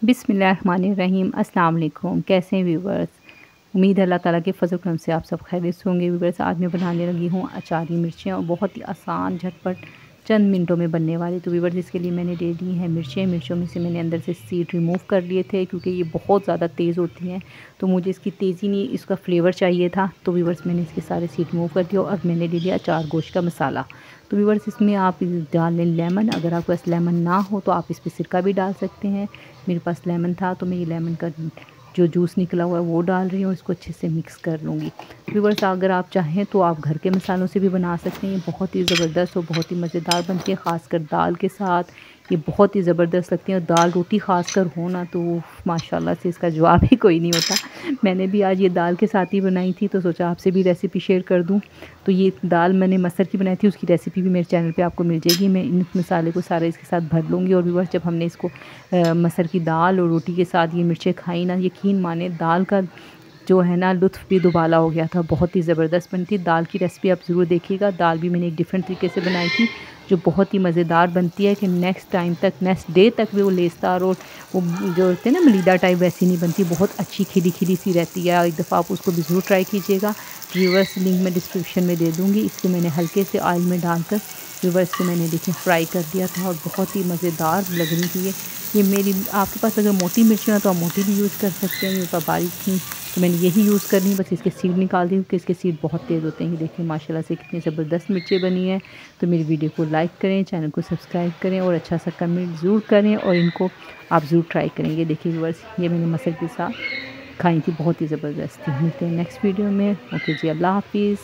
बिस्मिल्लाहिर्रहमानिर्रहीम। अस्सलाम वालेकुम। कैसे हैं व्यूवर्स? उम्मीद है अल्लाह ताला के फज़ल करम से आप सब खैरियत से होंगे। व्यूवर्स, आज मैं बनाने लगी हूँ अचारी मिर्चें और बहुत ही आसान झटपट चंद मिनटों में बनने वाली। तो व्यूवर्स, इसके लिए मैंने ले ली हैं मिर्चों में से मैंने अंदर से सीड रिमूव कर लिए थे क्योंकि ये बहुत ज़्यादा तेज़ होती हैं, तो मुझे इसकी तेज़ी नहीं, इसका फ्लेवर चाहिए था। तो व्यूवर्स, मैंने इसके सारे सीड रिमूव कर दिया और मैंने ले लिया अचार गोश्त का मसाला। तो व्यूवर्स, इसमें आप डाल लें लेमन। अगर आपके पास लेमन ना हो तो आप इस पर सिरका भी डाल सकते हैं। मेरे पास लेमन था तो मैं ये लेमन का जो जूस निकला हुआ है वो डाल रही हूँ। इसको अच्छे से मिक्स कर लूँगी। व्यूवर्स, अगर आप चाहें तो आप घर के मसालों से भी बना सकते हैं। ये बहुत ही ज़बरदस्त और बहुत ही मज़ेदार बनती है, ख़ासकर दाल के साथ। ये बहुत ही ज़बरदस्त लगती है और दाल रोटी ख़ासकर हो ना तो माशाल्लाह से इसका जवाब ही कोई नहीं होता। मैंने भी आज ये दाल के साथ ही बनाई थी तो सोचा आपसे भी रेसिपी शेयर कर दूँ। तो ये दाल मैंने मसर की बनाई थी, उसकी रेसिपी भी मेरे चैनल पे आपको मिल जाएगी। मैं इन मसाले को सारे इसके साथ भर लूँगी। और व्यूअर्स, जब हमने इसको मसर की दाल और रोटी के साथ ये मिर्चें खाई ना, यकीन माने दाल का जो है ना लुत्फ़ भी दुबाला हो गया था। बहुत ही ज़बरदस्त बनी थी। दाल की रेसिपी आप ज़रूर देखिएगा। दाल भी मैंने एक डिफरेंट तरीके से बनाई थी जो बहुत ही मज़ेदार बनती है कि नेक्स्ट टाइम तक, नेक्स्ट डे तक भी वो लेसदार और वो जो होते हैं ना मलीदा टाइप, वैसी नहीं बनती। बहुत अच्छी खिली खिली सी रहती है। एक दफ़ा आप उसको भी ज़रूर ट्राई कीजिएगा। व्यूअर्स, लिंक मैं डिस्क्रिप्शन में दे दूँगी। इसको मैंने हल्के से ऑयल में डालकर व्यूअर्स को मैंने देखिए फ्राई कर दिया था और बहुत ही मज़ेदार लग रही थी ये मेरी। आपके पास अगर मोटी मिर्ची हो तो आप मोटी भी यूज़ कर सकते हैं। मेरे पास बारीक थी तो मैंने यही यूज़ करनी, बस इसके सीड निकाल दी क्योंकि इसके सीड बहुत तेज़ होते हैं। ये देखिए माशाल्लाह से कितनी ज़बरदस्त मिर्चें बनी हैं। तो मेरी वीडियो को लाइक करें, चैनल को सब्सक्राइब करें और अच्छा सा कमेंट ज़रूर करें और इनको आप ज़रूर ट्राई करें। ये देखिए व्यूअर्स, ये मैंने मसर के साथ खाई थी, बहुत ही ज़बरदस्त थी। मिलते हैं नेक्स्ट वीडियो में। ओके जी, अल्लाह हाफ़िज़।